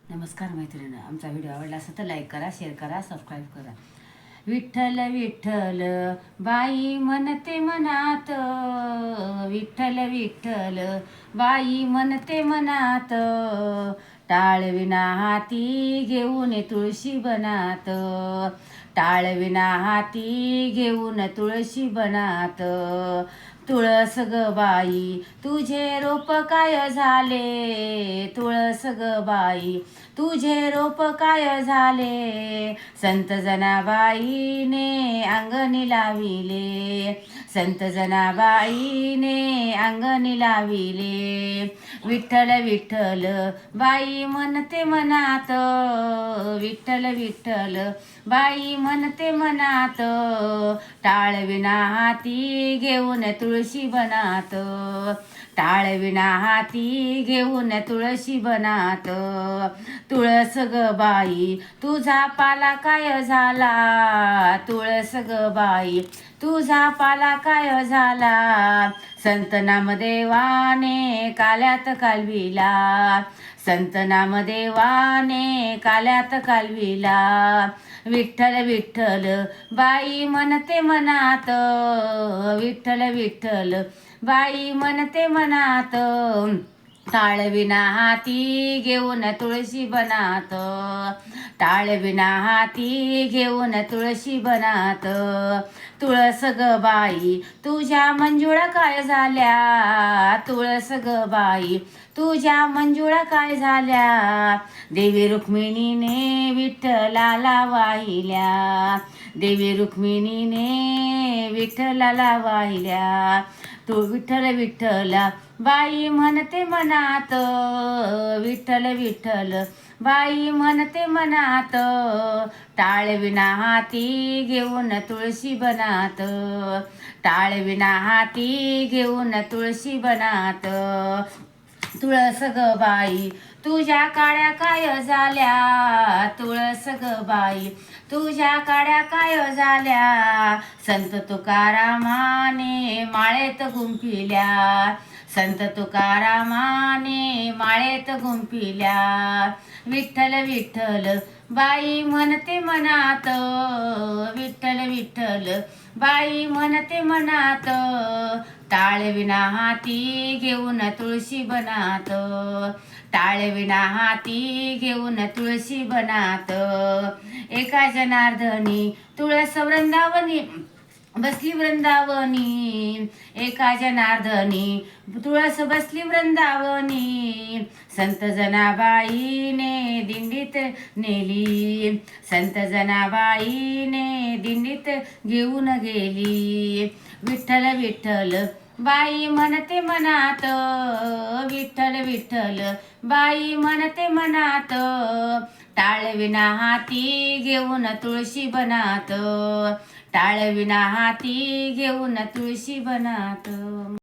नमस्कार मैत्रिणी, आमचा व्हिडिओ आवडला असेल तर लाईक करा, शेअर करा, सबस्क्राईब करा. विठ्ठल विठ्ठल बाई म्हणते मनात, विठ्ठल विठ्ठल बाई म्हणते मनात, टाळविना हाती घेऊन तुळशी बनात, टाळविना हाती घेऊन तुळशी बनात. तुळस ग बाई तुझे रोप काय झाले, तुळस ग बाई तुझे रोप काय झाले, संत जनाबाईने अंगणी लाविले, संत जनाबाईने अंगणी लाविले. विठ्ठल विठ्ठल बाई म्हणते मनात, विठ्ठल विठ्ठल बाई म्हणते मनात, टाळविना हाती घेऊन तुळशी बनात, टाळविना हाती घेऊन तुळशी बनात. तुळस ग बाई तुझा पाला काय झाला, तुळस ग बाई तुझा पाला काय झाला, संत नामदेवाने काल्यात कालविला, संत नामदेवाने काल्यात कालविला. विठ्ठल विठ्ठल बाई म्हणते मनात, विठ्ठल विठ्ठल बाई म्हणते मनात, टाळविना हाती घेऊन तुळशी बनात, टाळविना हाती घेऊन तुळशी बनात. तुळस ग बाई तुझ्या मंजुळा काय झाल्या, तुळस ग बाई तुझ्या मंजुळा काय झाल्या, देवी रुक्मिणीने विठ्ठलाला वाहिल्या, देवी रुक्मिणीने विठ्ठलाला वाहिल्या. तू विठ्ठल विठ्ठल बाई म्हणते मनात, विठ्ठल विठ्ठल बाई म्हणते मनात, टाळविना हाती घेऊन तुळशी बनात, टाळविना हाती घेऊन तुळशी बनात. तुळस ग बाई तुझ्या काड्या काय झाल्या, तुळस ग बाई तुझ्या काड्या काय झाल्या, संत तुकारामाने माळेत गुंफिल्या, संत तुकारामाने माळेत गुंफिल्या. विठ्ठल विठ्ठल बाई म्हणते मनात, विठ्ठल विठ्ठल बाई म्हणते मनात, टाळविना हाती घेऊन तुळशी बनात, टाळविना हाती घेऊन तुळशी बनात. एका जनार्दनी तुळस वृंदावनी बसली वृंदावनी, एका जनार्दनी तुळस बसली वृंदावनी, संत जनाबाईने दिंडीत नेली, संत जनाबाईने दिंडीत घेऊन गेली. विठ्ठल विठ्ठल बाई म्हणते मनात, विठ्ठल विठ्ठल बाई म्हणते मनात, टाळविना हाती घेऊन तुळशी बनात, टाळविना हाती घेऊन तुळशी बनात.